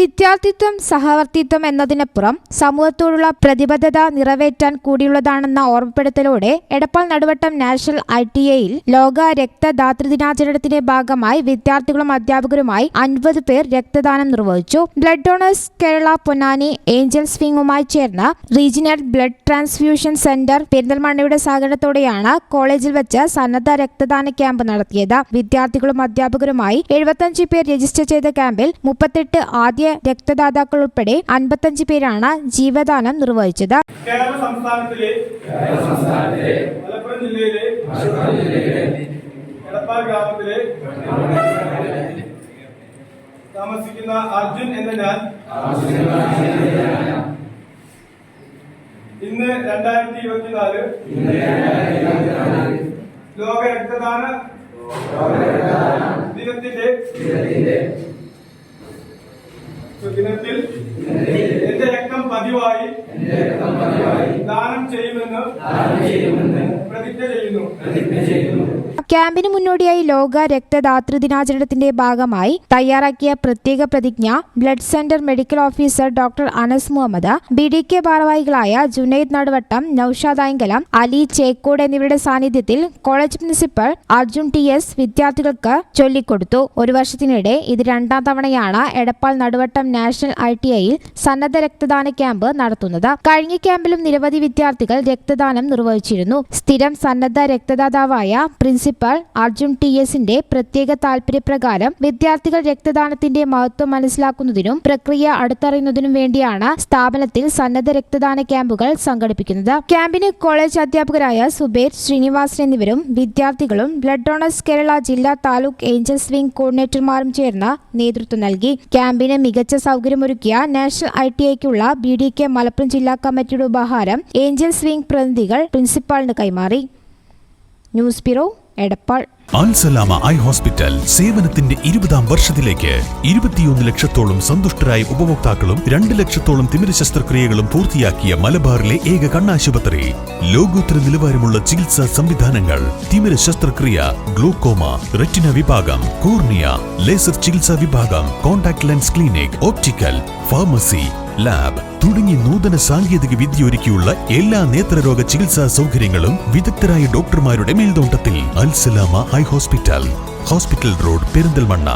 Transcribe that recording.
വിദ്യാർത്ഥിത്വം സഹവർത്തിത്വം എന്നതിനപ്പുറം സമൂഹത്തോടുള്ള പ്രതിബദ്ധത നിറവേറ്റാൻ കൂടിയുള്ളതാണെന്ന ഓർമ്മപ്പെടുത്തലോടെ എടപ്പാൾ നടുവട്ടം നാഷണൽ ITIയിൽ ലോക രക്തദാതൃദിനാചരണത്തിന്റെ ഭാഗമായി വിദ്യാർത്ഥികളും അധ്യാപകരുമായി 50 പേർ രക്തദാനം നിർവഹിച്ചു. Blood donors Kerala Ponnani angels വിങ്ങുമായി ചേർന്ന് റീജിയണൽ ബ്ലഡ് ട്രാൻസ്ഫ്യൂഷൻ സെന്റർ പെരിന്തൽമണ്ണയുടെ സഹകരണത്തോടെയാണ് കോളേജിൽ വെച്ച് സന്നദ്ധ രക്തദാന ക്യാമ്പ് നടത്തിയത്. വിദ്യാർത്ഥികളും അധ്യാപകരുമായി 75 പേർ രജിസ്റ്റർ ചെയ്ത ക്യാമ്പിൽ 38 ആദ്യ രക്തദാതാക്കൾ ഉൾപ്പെടെ 55 പേരാണ് ജീവദാനം നിർവഹിച്ചത്. കേരള സംസ്ഥാനത്തിലെ മലപ്പുറം ജില്ലയിലെ എടപ്പാൾ ഗ്രാമത്തിലെ താമസിക്കുന്ന അർജുൻ എന്ന ഞാൻ ഇന്ന് 2024 ലോക രക്തദാന ദിനത്തിൽ എന്റെ രക്തം പതിവായി ദാനം ചെയ്യുമെന്ന് പ്രതിജ്ഞ ചെയ്യുന്നു. ക്യാമ്പിന് മുന്നോടിയായി ലോക രക്തദാതൃദിനാചരണത്തിന്റെ ഭാഗമായി തയ്യാറാക്കിയ പ്രത്യേക പ്രതിജ്ഞ blood centre medical officer doctor Anas Muhammad, BDK ഭാരവാഹികളായ ജുനൈദ് നടുവട്ടം, നൌഷാദ് ഐങ്കലം, അലി ചേക്കോട് എന്നിവരുടെ സാന്നിധ്യത്തിൽ കോളേജ് പ്രിൻസിപ്പൽ അർജുൻ TS വിദ്യാർത്ഥികൾക്ക് ചൊല്ലിക്കൊടുത്തു. ഒരു വർഷത്തിനിടെ ഇത് 2ാം തവണയാണ് എടപ്പാൾ നടുവട്ടം നാഷണൽ ITIയിൽ സന്നദ്ധ രക്തദാന ക്യാമ്പ് നടത്തുന്നത്. കഴിഞ്ഞ ക്യാമ്പിലും നിരവധി വിദ്യാർത്ഥികൾ രക്തദാനം നിർവഹിച്ചിരുന്നു. സ്ഥിരം സന്നദ്ധ രക്തദാതാവായ പ്രിൻസിപ്പൽ അർജുൻ TSന്റെ പ്രത്യേക താൽപര്യപ്രകാരം വിദ്യാർത്ഥികൾ രക്തദാനത്തിന്റെ മഹത്വം മനസ്സിലാക്കുന്നതിനും പ്രക്രിയ അടുത്തറിയുന്നതിനും വേണ്ടിയാണ് സ്ഥാപനത്തിൽ സന്നദ്ധ രക്തദാന ക്യാമ്പുകൾ സംഘടിപ്പിക്കുന്നത്. ക്യാമ്പിന് കോളേജ് അധ്യാപകരായ സുബേർ, ശ്രീനിവാസൻ എന്നിവരും വിദ്യാർത്ഥികളും ബ്ലഡ് ഡോണേഴ്സ് കേരള ജില്ലാ താലൂക്ക് ഏഞ്ചൽസ് വിംഗ് കോർഡിനേറ്റർമാരും ചേർന്ന് നേതൃത്വം നൽകി. ക്യാമ്പിന് മികച്ച സൗകര്യമൊരുക്കിയ നാഷണൽ ITIക്കുള്ള BDK മലപ്പുറം ജില്ലാ കമ്മിറ്റിയുടെ ഉപഹാരം ഏഞ്ചൽസ് വിംഗ് പ്രതിനിധികൾ പ്രിൻസിപ്പാളിന് കൈമാറി. News bureau, Edappal. Al Salama eye hospital സേവനത്തിന്റെ 20ാം വർഷത്തിലേക്ക് 21 ലക്ഷത്തോളം സന്തുഷ്ടരായ ഉപഭോക്താക്കളും 2 ലക്ഷത്തോളം തിമിര ശസ്ത്രക്രിയകളും പൂർത്തിയാക്കിയ മലബാറിലെ ഏക കണ്ണാശുപത്രി. ലോകോത്തര നിലവാരമുള്ള ചികിത്സാ സംവിധാനങ്ങൾ, തിമിര ശസ്ത്രക്രിയ, ഗ്ലൂക്കോമ, റെറ്റിന വിഭാഗം, കോർണിയ, ലേസർ ചികിത്സാ വിഭാഗം, contact lens clinic, optical, pharmacy, lab തുടങ്ങി നൂതന സാങ്കേതിക വിദ്യയൊരുക്കിയുള്ള എല്ലാ നേത്രരോഗ ചികിത്സാ സൗകര്യങ്ങളും വിദഗ്ധരായ ഡോക്ടർമാരുടെ മേൽനോട്ടത്തിൽ. Al Salama eye hospital, hospital road, Perinthalmanna.